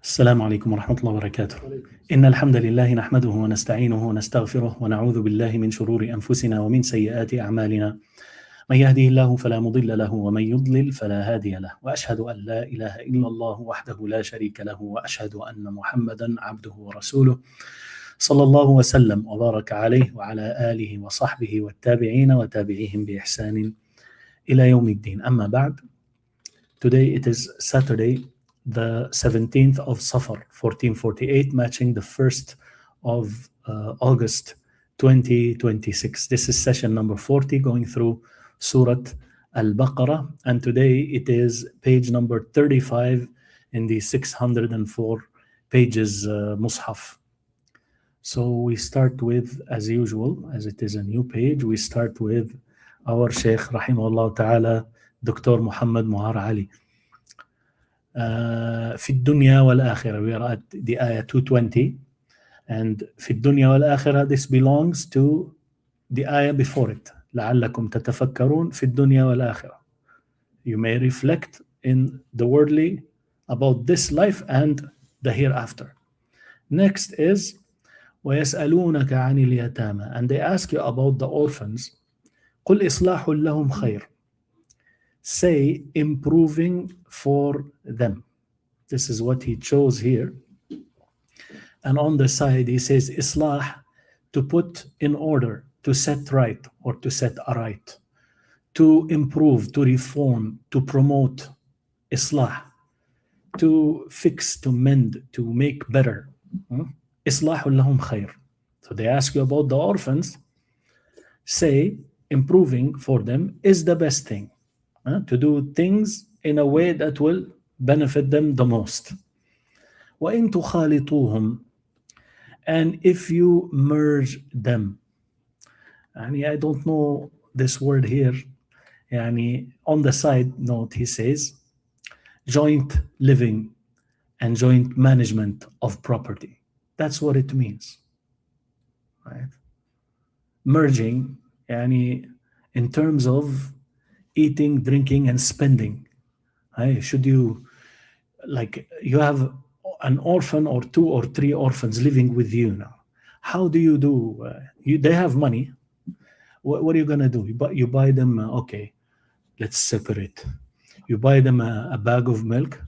السلام عليكم ورحمة الله وبركاته. إن الحمد لله نحمده ونستعينه ونستغفره ونعوذ بالله من شرور أنفسنا ومن سيئات أعمالنا. من يهده الله فلا مضل له ومن يضلل فلا هادي له، وأشهد أن لا إله إلا الله وحده لا شريك له، وأشهد أن محمدا عبده ورسوله صلى الله وسلم وبارك عليه وعلى آله وصحبه والتابعين وتابعيهم بإحسان إلى يوم الدين. أما بعد. Today it is Saturday, the 17th of Safar, 1448, matching the 1st of August 2026. This is session number 40, going through Surat Al-Baqarah, and today it is page number 35 in the 604 pages Mus'haf. So we start with, as usual, as it is a new page, we start with our Shaykh, rahimahullah ta'ala, Dr. Muhammad Muhar Ali. في الدنيا والآخرة, we are at the ayah 220, and في الدنيا والآخرة, this belongs to the ayah before it. لعلكم تتفكرون في الدنيا والآخرة. You may reflect in the worldly about this life and the hereafter. Next is ويسألونك عن اليتامى, and they ask you about the orphans. قل إصلاح لهم خير. Say improving for them. This is what he chose here. And on the side he says Islah, to put in order, to set right or to set aright, to improve, to reform, to promote. Islah, to fix, to mend, to make better. Islahul lahum khair. So they ask you about the orphans. Say improving for them is the best thing. To do things in a way that will benefit them the most. وَإِن تُخَالِطُوهُمْ, and if you merge them. And I don't know this word here. Yani on the side note he says joint living and joint management of property. That's what it means. Right? Merging, yani in terms of eating, drinking, and spending. Should you, like, you have an orphan or 2 or 3 orphans living with you now. How do you do? They have money. What are you going to do? You buy them, okay, let's separate. You buy them a bag of milk,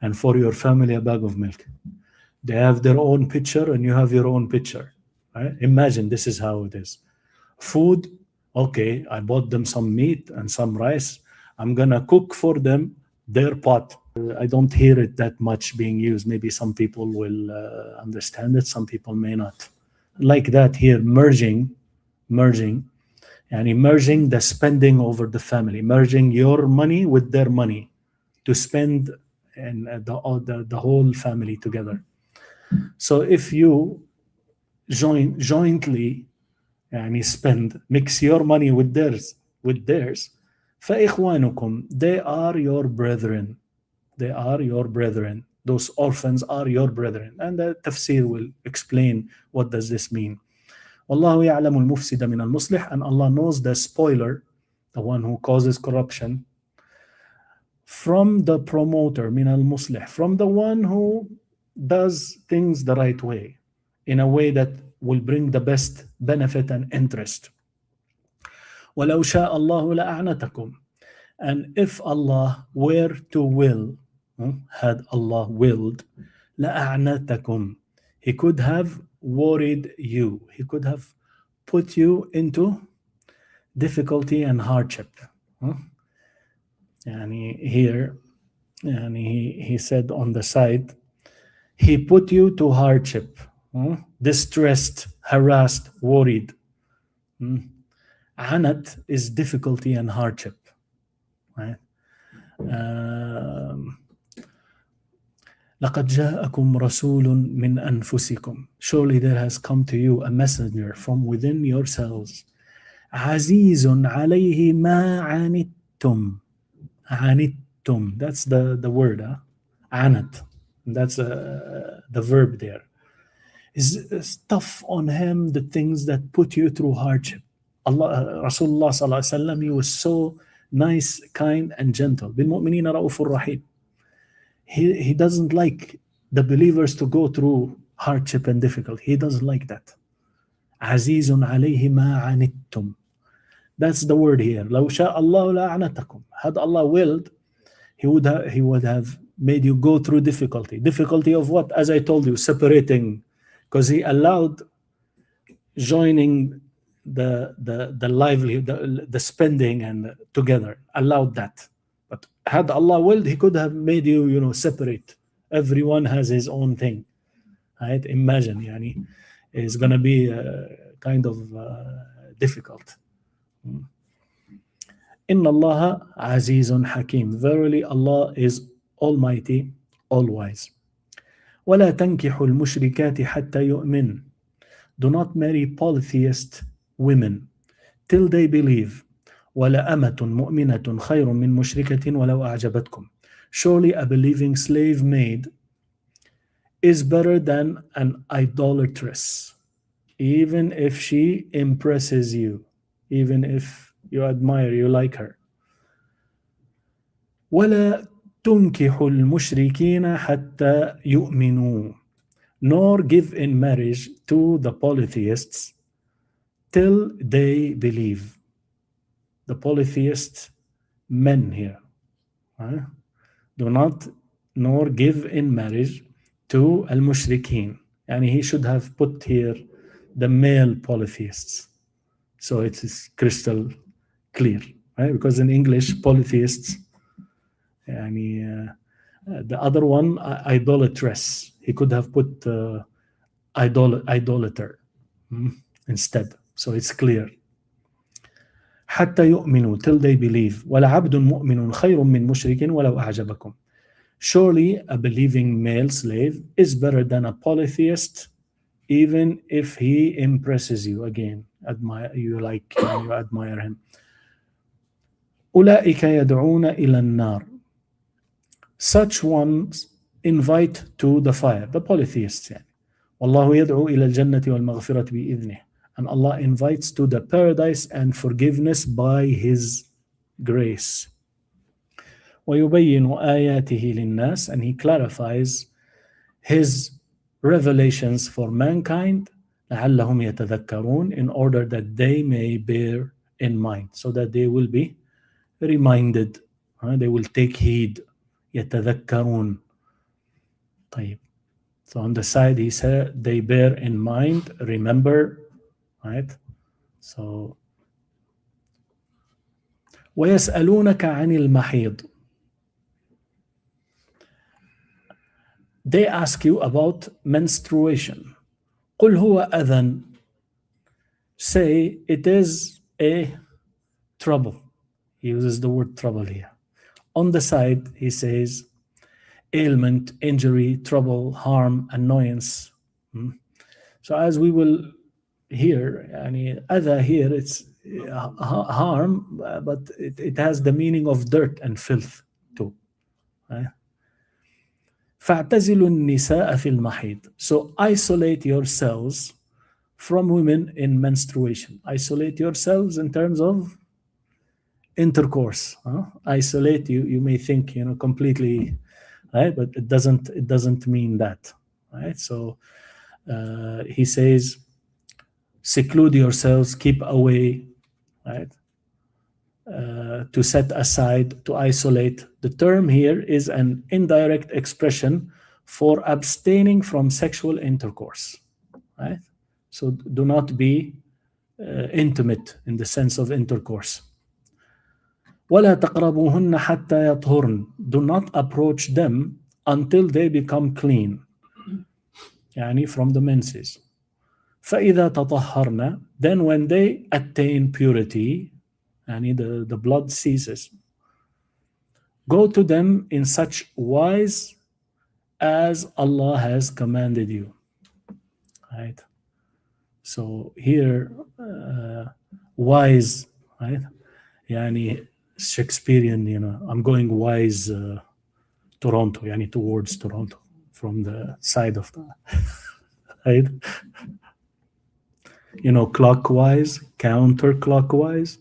and for your family a bag of milk. They have their own pitcher and you have your own pitcher. Right? Imagine this is how it is. Food, okay, I bought them some meat and some rice. I'm going to cook for them their pot. I don't hear it that much being used. Maybe some people will understand it. Some people may not. Like that here, merging, and merging the spending over the family, merging your money with their money to spend and the whole family together. So if you jointly and spend, mix your money with theirs, فإخوانكم, they are your brethren. They are your brethren. Those orphans are your brethren. And the Tafseer will explain what does this mean. والله يعلم المفسد من المصلح, and Allah knows the spoiler, the one who causes corruption, from the promoter, من المصلح, from the one who does things the right way, in a way that will bring the best benefit and interest. وَلَوْ شَاءَ اللَّهُ لَأَعْنَتَكُمْ, and if Allah were to will, had Allah willed, لَأَعْنَتَكُمْ, He could have worried you. He could have put you into difficulty and hardship. And here, and he said on the side, He put you to hardship, distressed, harassed, worried. Anat is difficulty and hardship. Right? لَقَدْ جَاءَكُمْ رَسُولٌ مِّنْ أَنفُسِكُمْ, surely there has come to you a messenger from within yourselves. عَزِيزٌ عَلَيْهِ مَا عَنِتُّمْ. عَنِتُّمْ, that's the word. Anat, that's the verb there. It's tough on him the things that put you through hardship. Rasulullah sallallahu alaihi wasallam, he was so nice, kind, and gentle. بِالْمُؤْمِنِينَ رَؤُوفٌ رَحِيمٌ. He doesn't like the believers to go through hardship and difficulty. He doesn't like that. عزيز عليه ما عنتم. That's the word here. لو شاء الله لأعنتكم. Had Allah willed, He would have made you go through difficulty. Difficulty of what? As I told you, separating, because He allowed joining the livelihood, the spending and together, allowed that. But had Allah willed, He could have made you, separate. Everyone has his own thing. Right? Imagine, yani, it's going to be kind of difficult. Inna Allah Azizun Hakim. Verily Allah is Almighty, all-wise. وَلَا تَنْكِحُ الْمُشْرِكَاتِ حَتَّى يُؤْمِنْ. Do not marry polytheist women till they believe. وَلَا أَمَةٌ مُؤْمِنَةٌ خَيْرٌ مِّن مُشْرِكَةٍ وَلَوْ أَعْجَبَتْكُمْ. Surely a believing slave maid is better than an idolatress, even if she impresses you, even if you admire, you like her. وَلَا تُنْكِحُ الْمُشْرِكِينَ حَتَّى يُؤْمِنُوا. Nor give in marriage to the polytheists till they believe. The polytheist men here. Do not nor give in marriage to al-mushrikeen. And he should have put here the male polytheists. So it is crystal clear. Right? Because in English, polytheists, the other one, idolatress. He could have put idolater instead. So it's clear. حتى يؤمنوا, till they believe. وَلَعَبْدٌ مُؤْمِنٌ خَيْرٌ مِّن مُشْرِكٍ وَلَوْ أَعْجَبَكُمْ. Surely a believing male slave is better than a polytheist, even if he impresses you. Again, you admire him. أُولَئِكَ يَدْعُونَ إِلَى النَّارِ. Such ones invite to the fire, the polytheists. وَاللَّهُ يَدْعُو إِلَى الْجَنَّةِ وَالْمَغْفِرَةِ بِإِذْنِهِ. And Allah invites to the paradise and forgiveness by His grace. وَيُبَيِّنُ آيَاتِهِ لِلنَّاسِ. And He clarifies His revelations for mankind, لَعَلَّهُمْ يَتَذَكَّرُونَ, in order that they may bear in mind, so that they will be reminded, they will take heed. يَتَذَكَّرُونَ. طيب. So on the side he said they bear in mind, remember, right? So وَيَسْأَلُونَكَ عَنِ الْمَحِيضِ. They ask you about menstruation. قُلْ هُوَ أَذًى. Say it is a trouble. He uses the word trouble here. On the side he says ailment, injury, trouble, harm, annoyance. So as we will hear, adha here, it's harm, but it has the meaning of dirt and filth too. فَاعْتَزِلُوا النِّسَاءَ فِي الْمَحِيضِ. So isolate yourselves from women in menstruation. Isolate yourselves in terms of intercourse. Isolate, you may think, completely, right? But it doesn't mean that, right? So he says, seclude yourselves, keep away, right? To set aside, to isolate. The term here is an indirect expression for abstaining from sexual intercourse, right? So do not be intimate in the sense of intercourse. وَلَا تَقْرَبُوهُنَّ حَتَّى يَطْهُرْنَ. Do not approach them until they become clean, from the menses. فَإِذَا تَطَهَّرْنَ. Then when they attain purity, the blood ceases, go to them in such wise as Allah has commanded you. Right? So here, wise, right? Shakespearean, I'm going wise Toronto, towards Toronto from the side of the, right? Clockwise, counterclockwise.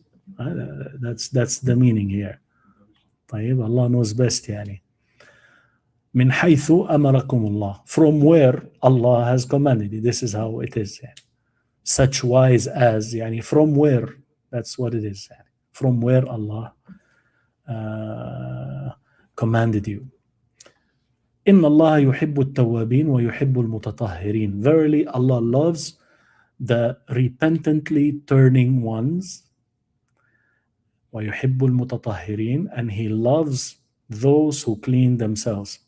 That's the meaning here. طيب, Allah knows best. من حيث أمركم الله, from where Allah has commanded you. This is how it is. Such wise as, يعني from where, that's what it is. From where Allah commanded you. إن الله يحب التوابين ويحب المتطهرين. Verily Allah loves the repentantly turning ones. ويحب المتطهرين, and He loves those who clean themselves.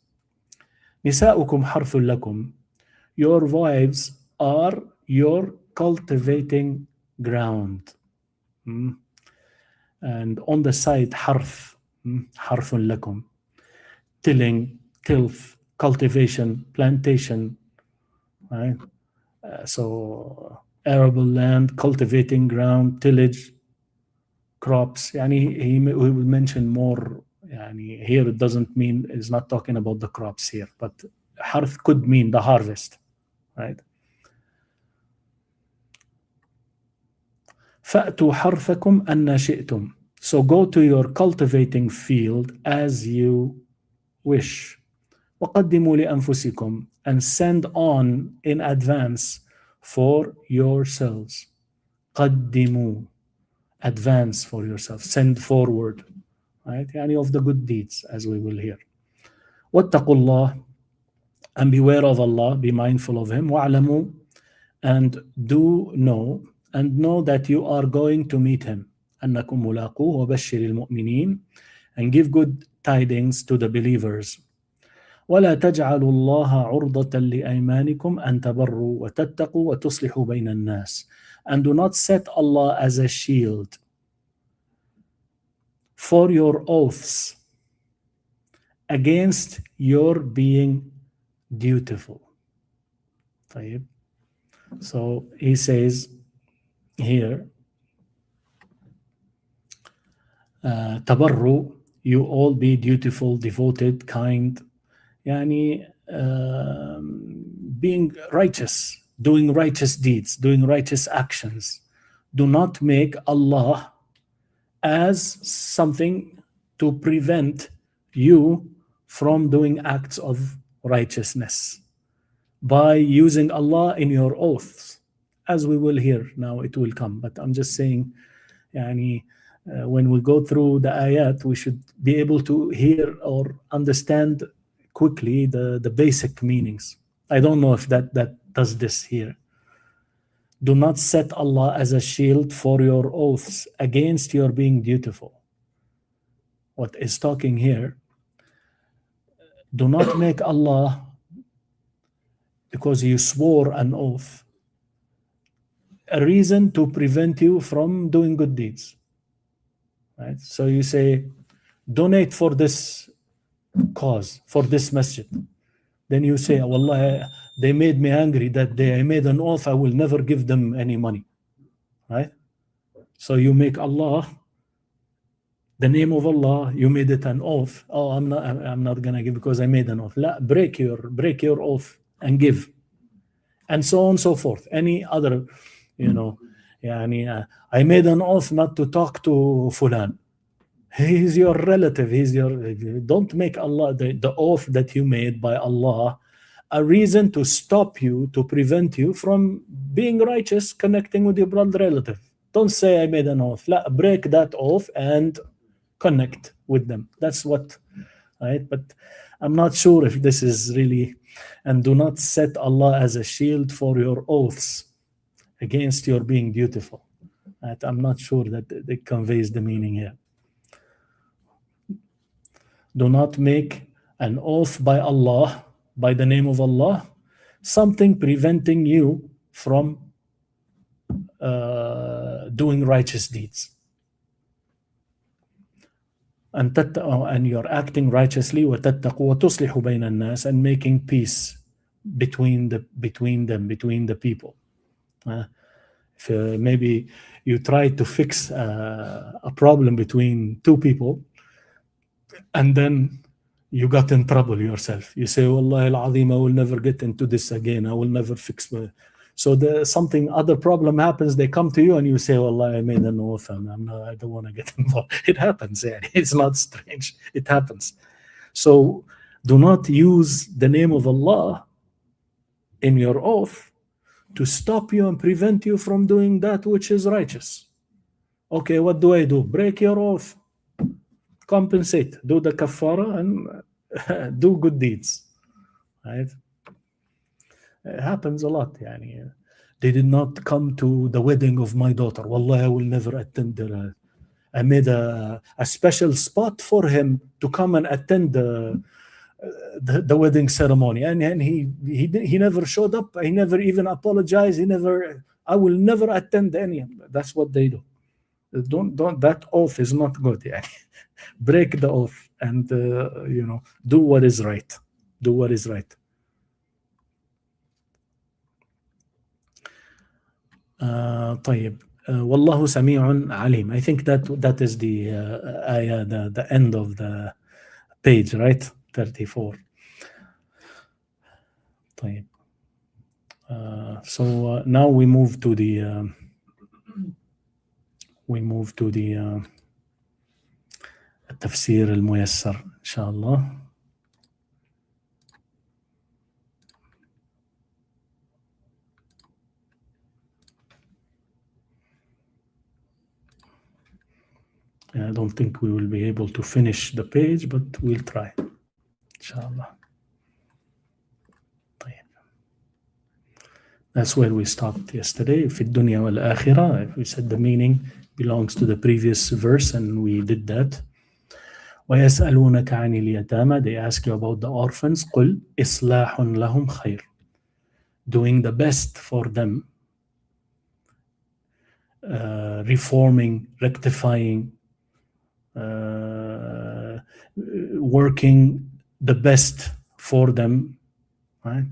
نساؤكم حرث لكم. Your wives are your cultivating ground. And on the side حرث, حرث لكم, tilling, tilth, cultivation, plantation, right? So arable land, cultivating ground, tillage, crops. يعني he will mention more. يعني here it doesn't mean, it's not talking about the crops here, but harth could mean the harvest, right? فأتوا حرثكم أن شئتم. So go to your cultivating field as you wish. وقدموا لأنفسكم, and send on in advance for yourselves. قدموا, advance for yourself, send forward, right? يعني of the good deeds, as we will hear. واتقوا الله, and beware of Allah, be mindful of Him. وَاعْلَمُوا, and do know, and know that you are going to meet Him. أنكم ملاقوه وبشر المؤمنين, and give good tidings to the believers. ولا تجعلوا الله عرضة لأيمانكم أن تبروا وتتقوا وتصلحوا بين الناس. And do not set Allah as a shield for your oaths against your being dutiful. طيب. So he says here, تبروا, you all be dutiful, devoted, kind. يعني being righteous, doing righteous deeds, doing righteous actions. Do not make Allah as something to prevent you from doing acts of righteousness by using Allah in your oaths, as we will hear now. It will come, but I'm just saying, يعني when we go through the ayat, we should be able to hear or understand quickly the basic meanings. I don't know if that does this here. Do not set Allah as a shield for your oaths against your being dutiful. What is talking here, do not make Allah, because you swore an oath, a reason to prevent you from doing good deeds. Right? So you say, donate for this cause, for this masjid. Then you say, Wallah, they made me angry that day. I made an oath, I will never give them any money. Right? So you make Allah, the name of Allah, you made it an oath. Oh, I'm not gonna give because I made an oath. La, break your oath and give. And so on and so forth. Any other, I made an oath not to talk to Fulan. He's your relative. Don't make Allah, the oath that you made by Allah, a reason to stop you, to prevent you from being righteous, connecting with your blood relative. Don't say I made an oath. La, break that oath and connect with them. That's what, right? But I'm not sure if this is really, and do not set Allah as a shield for your oaths against your being dutiful. Right? I'm not sure that it conveys the meaning here. Do not make an oath by Allah, by the name of Allah, something preventing you from doing righteous deeds. And you're acting righteously, وَتَتَّقُوا وَتُصْلِحُ بَيْنَ النَّاسِ, and making peace between the people. If maybe you try to fix a problem between two people, and then you got in trouble yourself. You say, Wallahi al-Azim, I will never get into this again. I will never fix my... So other problem happens, they come to you and you say, Wallahi, I made an oath and I don't want to get involved. It happens. It's not strange. It happens. So Do not use the name of Allah in your oath to stop you and prevent you from doing that which is righteous. Okay, what do? Break your oath. Compensate. Do the kafara and do good deeds. Right? It happens a lot. Yani. They did not come to the wedding of my daughter. Wallahi, I will never attend that. I made a special spot for him to come and attend the wedding ceremony, and he never showed up. He never even apologized. I will never attend any. That's what they do. Don't that oath is not good. Yeah. Break the oath and do what is right. Do what is right. طيب. والله سميع عليم. I think that is the ayah, the end of the page, right? 34. طيب. So now we move to the التفسير الميسر إن شاء الله. I don't think we will be able to finish the page, but we'll try. Inshallah. طيب. That's where we stopped yesterday. في الدنيا والآخرة. We said the meaning belongs to the previous verse, and we did that. ويسألونك عن اليتامى. They ask you about the orphans. قل إصلاح لهم خير. Doing the best for them. Reforming, rectifying, working the best for them, right?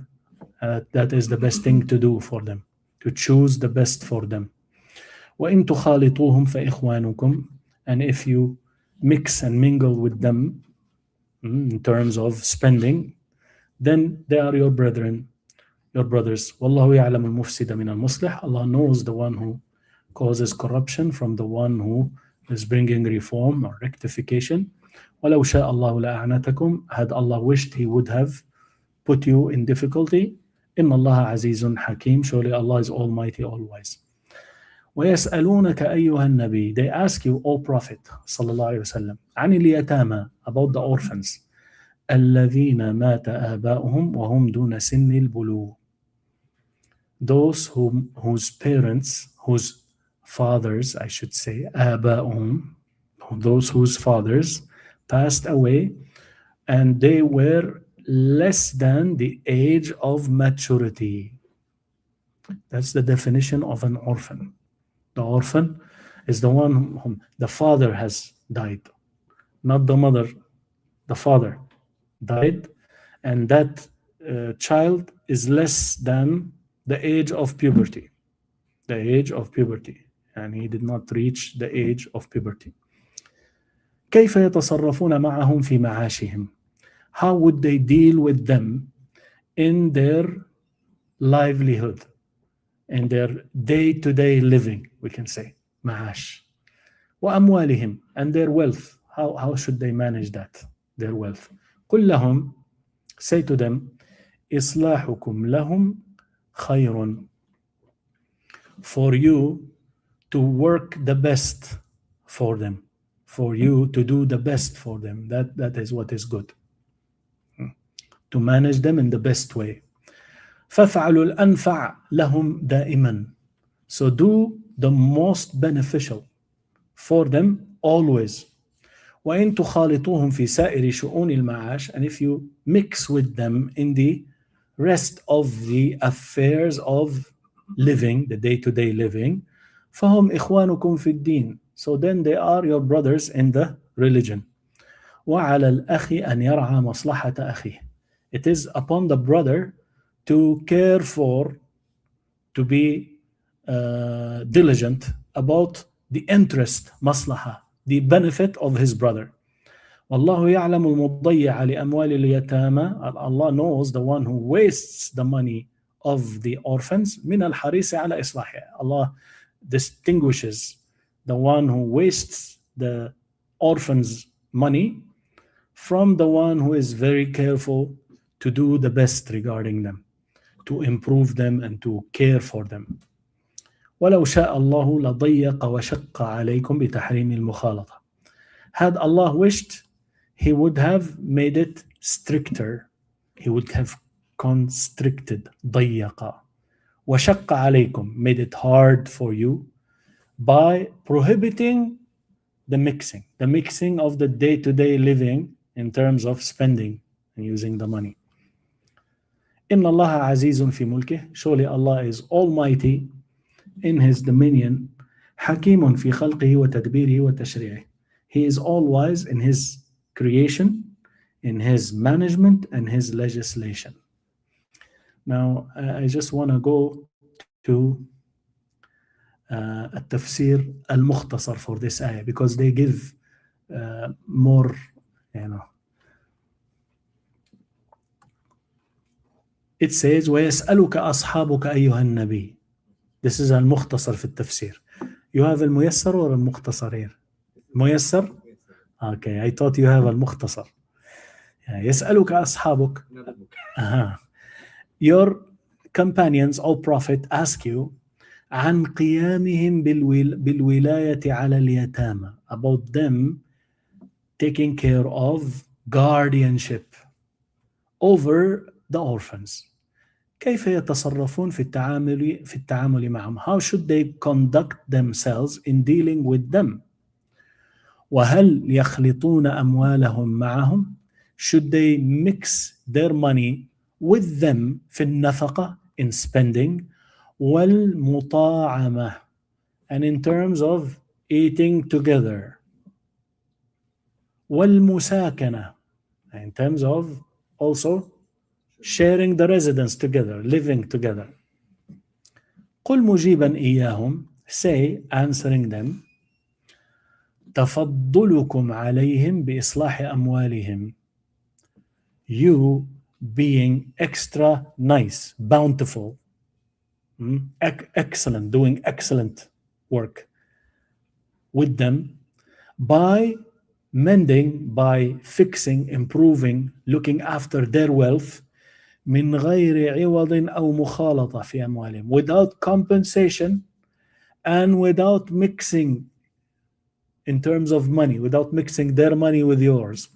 That is the best thing to do for them, to choose the best for them. وَإِن تُخَالِطُوهُمْ فَإِخْوَانُكُمْ. And if you mix and mingle with them in terms of spending, then they are your brethren, your brothers. وَاللَّهُ يَعْلَمُ الْمُفْسِدَ مِنَ الْمُصْلِحِ. Allah knows the one who causes corruption from the one who is bringing reform or rectification. وَلَوْ شَاءَ اللَّهُ لَأَعْنَتَكُمْ. Had Allah wished, He would have put you in difficulty. إِنَّ اللَّهَ عَزِيزٌ حَكِيمٌ. Surely Allah is almighty, all wise. وَيَسْأَلُونَكَ أَيُّهَا النَّبِيُّ. They ask you, O Prophet sallallahu alaihi wasallam, عَنِ الْيَتَامَى, about the orphans. الَّذِينَ مَاتَ آبَاؤُهُمْ وَهُمْ دُونَ سِنِّ الْبُلُوغِ. Those whose parents, whose fathers, I should say, آباؤهم, those whose fathers passed away and they were less than the age of maturity. That's the definition of an orphan. The orphan is the one whom the father has died, not the mother. The father died, and that child is less than the age of puberty. The age of puberty. And he did not reach the age of puberty. كيف يتصرفون معهم في معاشهم. How would they deal with them in their livelihood, in their day-to-day living, we can say, معاش. وأموالهم, and their wealth. How should they manage that, their wealth? قل لهم, say to them, إصلاحكم لهم خير. For you to work the best for them, for you to do the best for them. That is what is good. To manage them in the best way. فَافْعَلُوا الْأَنْفَعَ لَهُمْ دَائِمًا. So do the most beneficial for them always. وَإِن تُخَالِطُوهُمْ فِي سَائِرِ شُؤُونِ الْمَعَاشِ. And if you mix with them in the rest of the affairs of living, the day-to-day living, فَهُمْ إِخْوَانُكُمْ فِي الدِّينِ. So then they are your brothers in the religion. وَعَلَى الْأَخِ أَنْ يَرْعَى مَصْلَحَةَ أَخِيهِ. It is upon the brother to care for, to be diligent about the interest, maslaha, the benefit of his brother. وَاللَّهُ يَعْلَمُ الْمُضَيِّعَ لِأَمْوَالِ الْيَتَامَى. Allah knows the one who wastes the money of the orphans. مِنَ الْحَرِيصِ عَلَى إِصْلَاحِهِ. Allah distinguishes the one who wastes the orphans' money from the one who is very careful to do the best regarding them, to improve them and to care for them. ولو شاء الله لضيق وشق عليكم بتحريم المخالطة. Had Allah wished, He would have made it stricter. He would have constricted, ضيق. وشق عليكم, made it hard for you by prohibiting the mixing of the day-to-day living in terms of spending and using the money. إن الله عزيز في ملكه. Surely Allah is almighty in His dominion. حكيم في خلقه وتدبيره وتشريعه. He is all wise in His creation, in His management and His legislation. Now, I just want to go to التفسير المختصر for this ayah because they give more, It says ويسألك أصحابك أيها النبي. This is المختصر في التفسير. You have الميسر or المختصر here? الميسر? Okay, I thought you have المختصر. يسألك أصحابك. Your companions, O Prophet, ask you عن قيامهم بالولاية على اليتامى, about them taking care of guardianship over the orphans. كيف يتصرفون في التعامل معهم? How should they conduct themselves in dealing with them? وهل يخلطون أموالهم معهم? Should they mix their money with them في النفقة, in spending, والمطاعمة, and in terms of eating together, والمساكنة, in terms of also sharing the residence together, living together. قل مجيبا إياهم, say, answering them, تفضلكم عليهم بإصلاح أموالهم, you being extra nice, bountiful, excellent, doing excellent work with them by mending, by fixing, improving, looking after their wealth, من غير عوض أو مخالطة في أموالهم, without compensation and without mixing in terms of money, without mixing their money with yours.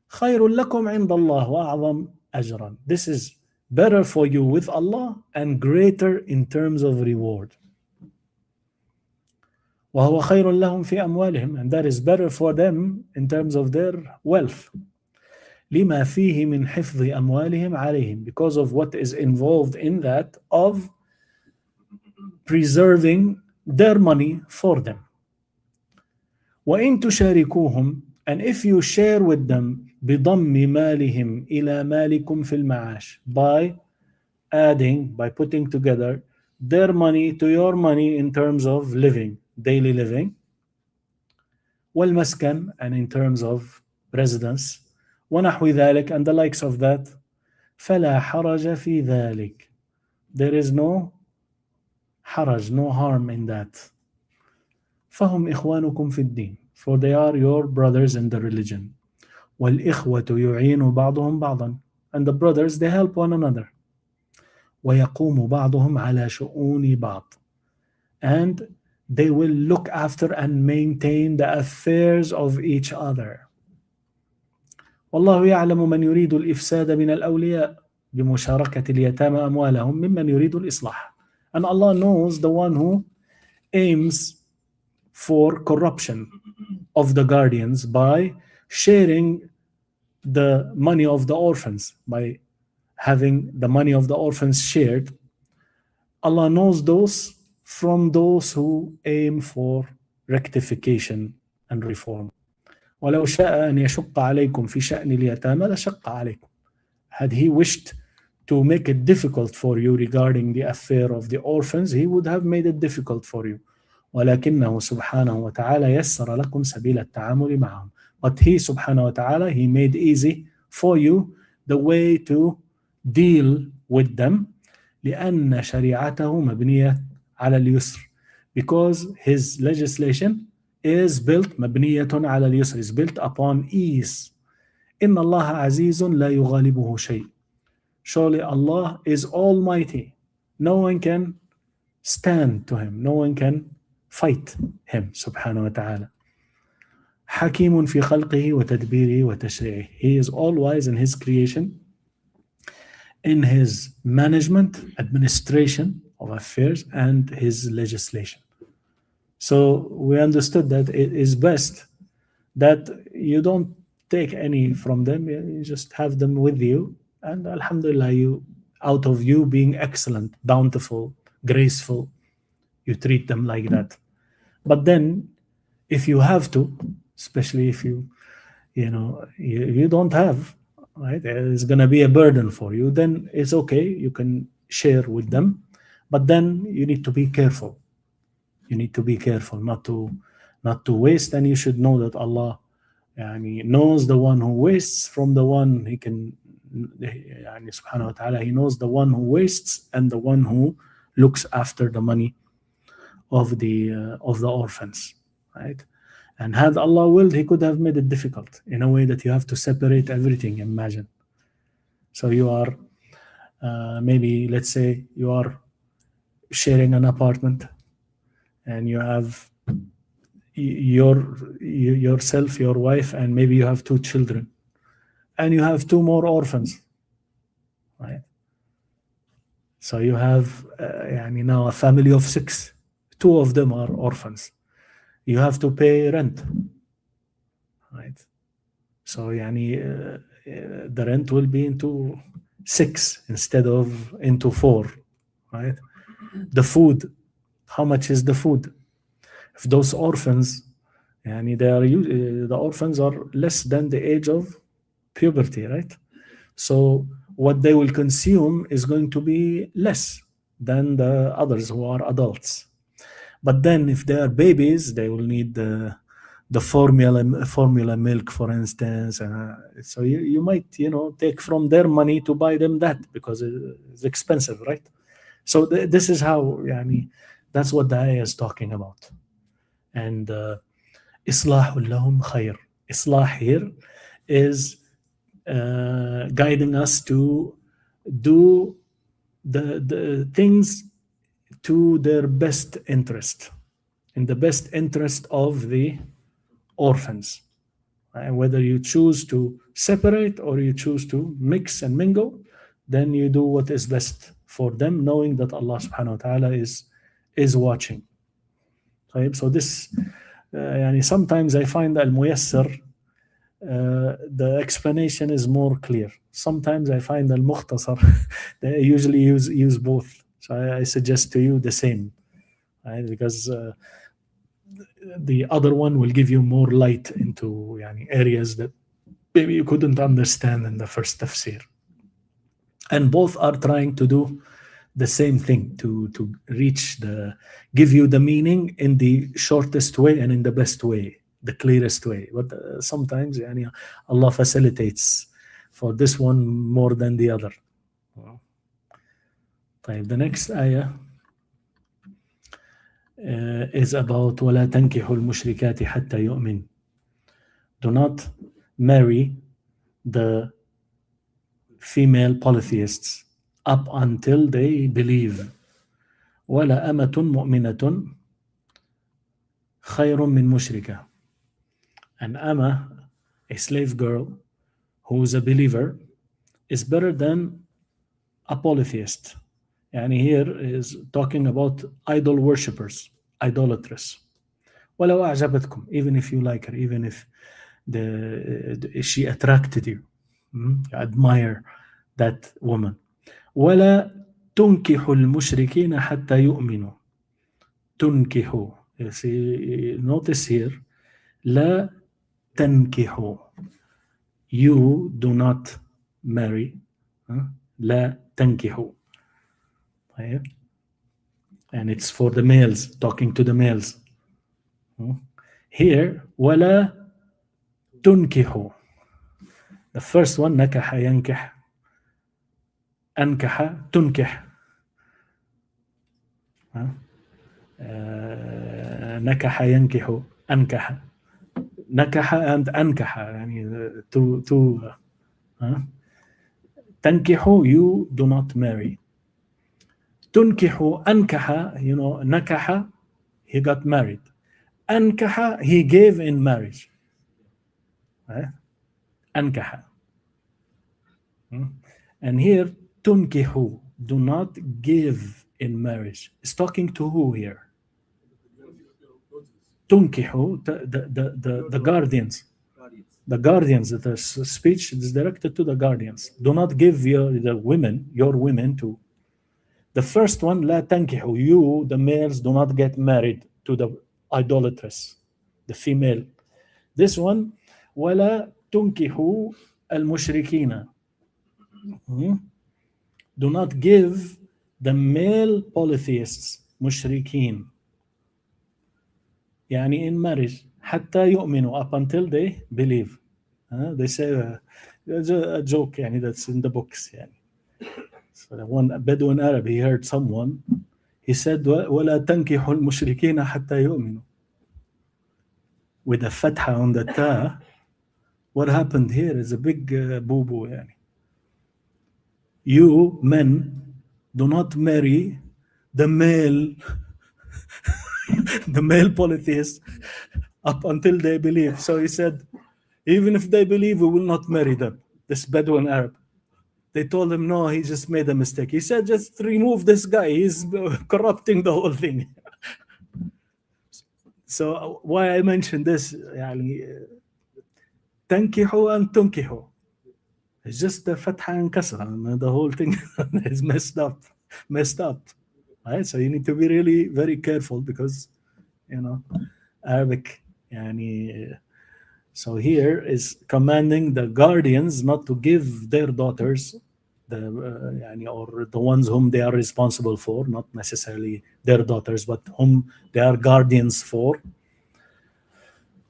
خير لكم عند الله وأعظم أجرا. This is better for you with Allah and greater in terms of reward. وهو خير لهم في أموالهم, and that is better for them in terms of their wealth. لما فيه من حفظ أموالهم عليهم, because of what is involved in that of preserving their money for them. وإن تشاركوهم, and if you share with them بضم مالهم إلى مالكم في المعاش, by adding, by putting together their money to your money in terms of living, daily living, والمسكن, and in terms of residence, ونحو ذلك, and the likes of that, فلا حرج في ذلك. There is no حرج, no harm in that. فهم إخوانكم في الدين, for they are your brothers in the religion. والإخوة يعين بعضهم بعضا, and the brothers, they help one another. ويقوم بعضهم على شؤون بعض, and they will look after and maintain the affairs of each other. والله يعلم من يريد الإفساد من الأولياء بمشاركة اليتامى أموالهم ممن يريد الإصلاح. And Allah knows the one who aims for corruption of the guardians by sharing the money of the orphans, by having the money of the orphans shared. Allah knows those from those who aim for rectification and reform. ولو شاء أن يشق عليكم في شأن اليتامى لشق عليكم. Had He wished to make it difficult for you regarding the affair of the orphans, He would have made it difficult for you. ولكنه سبحانه وتعالى يسر لكم سبيل التعامل معهم. But He subhanahu wa ta'ala, He made easy for you the way to deal with them, لأن شريعته مبنية على اليسر, because His legislation is built مبنية على اليسر, is built upon ease, إن الله عزيز لا يغالبه شيء. Surely Allah is almighty. No one can stand to him. No one can fight him سبحانه وتعالى. حكيم في خلقه وتدبيره وتشريعه. He is all wise in his creation, in his management, administration of affairs, and his legislation. So we understood that it is best that you don't take any from them, you just have them with you, and alhamdulillah, you, out of you being excellent, bountiful, graceful, you treat them like that. But then if you have to, especially if you don't have, right, it's going to be a burden for you, then it's okay, you can share with them, but then you need to be careful. You need to be careful not to waste, and you should know that Allah knows the one who wastes from the one he can, subhanahu wa ta'ala, he knows the one who wastes and the one who looks after the money of the orphans, right? And had Allah willed, he could have made it difficult in a way that you have to separate everything. Imagine. So you are maybe, let's say you are sharing an apartment, and you have yourself, your wife, and maybe you have 2 children, and you have 2 more orphans, right? So you have now a family of 6. 2 of them are orphans. You have to pay rent, right? So the rent will be into 6 instead of into 4, right? The food, how much is the food? If those orphans, the orphans are less than the age of puberty, right? So what they will consume is going to be less than the others who are adults. But then if they are babies, they will need the formula milk, for instance. So you might take from their money to buy them that, because it's expensive, right? So this is how that's what the ayah is talking about. And islahul lahum khair. Islah here is guiding us to do the things to their best interest, in the best interest of the orphans. And whether you choose to separate or you choose to mix and mingle, then you do what is best for them, knowing that Allah subhanahu wa ta'ala is watching. So this sometimes I find Al-Muyassar, the explanation is more clear. Sometimes I find Al-Mukhtasar, they usually use both. So I suggest to you the same, right? Because the other one will give you more light into areas that maybe you couldn't understand in the first tafsir. And both are trying to do the same thing, to give you the meaning in the shortest way and in the best way, the clearest way. But sometimes Allah facilitates for this one more than the other. The next ayah is about وَلَا تَنْكِحُوا الْمُشْرِكَاتِ حَتَّى يُؤْمِنْ. Do not marry the female polytheists up until they believe. وَلَا أَمَةٌ مُؤْمِنَةٌ خَيْرٌ مِّن مُشْرِكَةٍ. An ama, a slave girl who is a believer, is better than a polytheist. And here is talking about idol worshippers, idolatress. وَلَوْ أَعْجَبَتْكُمْ, even if you like her, even if she attracted you, you admire that woman. وَلَا تُنْكِحُ الْمُشْرِكِينَ حَتَّى يُؤْمِنُوا. تُنْكِحُ. You see, notice here, لَا تَنْكِحُ. You do not marry. لَا تَنْكِحُ. And it's for the males, talking to the males. Here, وَلَا تُنْكِحُ. The first one, نَكَحَ يَنْكِحْ, أنكح تنكح. نكح ينكح أنكح. نكح and أنكح يعني to تنكح you do not marry. تنكح أنكح نكح he got married. أنكح he gave in marriage. أنكح. And here تنكح do not give in marriage. It's talking to who here? تنكح the guardians. The guardians, the speech is directed to the guardians. Do not give your women to. The first one, لا تنكحوا. You, the males, do not get married to the idolatress, the female. This one, ولا تنكحوا المشركين. Do not give the male polytheists, مشركين. يعني in marriage حتى يؤمنوا, up until they believe. They say a joke يعني that's in the books يعني. So one Bedouin Arab, he heard someone, he said ولا تنكحوا المشركين حتى يؤمنوا. With a fatha on the ta, what happened here is a big boo-boo يعني. You men do not marry the male the male polytheists up until they believe. So he said, even if they believe, we will not marry them. This Bedouin Arab. They told him, no, he just made a mistake. He said, just remove this guy. He's corrupting the whole thing. So why I mentioned this, يعني تنكحوا and تنكحوا. It's just the fatha and kasra. The whole thing is messed up. Right? So you need to be really very careful because, Arabic, يعني. So here is commanding the guardians not to give their daughters, or the ones whom they are responsible for, not necessarily their daughters, but whom they are guardians for.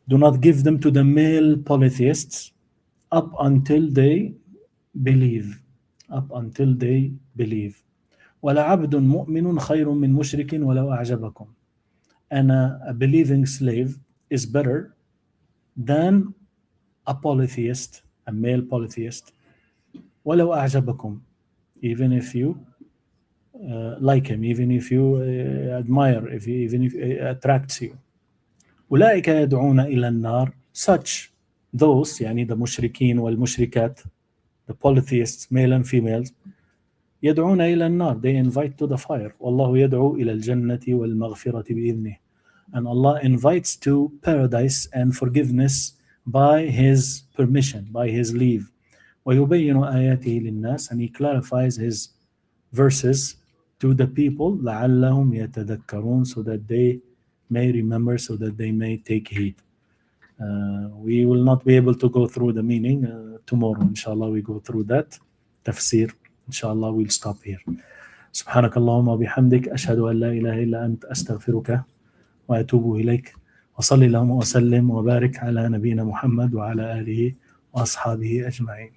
Do not give them to the male polytheists up until they believe. وَلَعَبْدٌ مُؤْمِنٌ خَيْرٌ مِّن مُشْرِكٍ وَلَوْ أَعْجَبَكُمْ. And a believing slave is better than a polytheist, a male polytheist. وَلَوْ أَعْجَبَكُمْ. Even if you like him, even if you admire, even if it attracts you. أولئك يدعون إلى النار. Such, those, يعني the مشركين والمشركات, the polytheists, male and females, يدعون إلى النار. They invite to the fire. والله يدعو إلى الجنة والمغفرة بإذنه. And Allah invites to paradise and forgiveness by His permission, by His leave. ويبين آياته للناس. And He clarifies His verses to the people لعلهم يتذكرون, so that they may remember, so that they may take heed. We will not be able to go through the meaning. Tomorrow, inshallah, we go through that. Tafseer. Inshallah, we'll stop here. سبحانك اللهم وبحمدك أشهد أن لا إله إلا أنت أستغفرك وأتوب إليك وصلي اللهم وسلم وبارك على نبينا محمد وعلى آله وأصحابه أجمعين.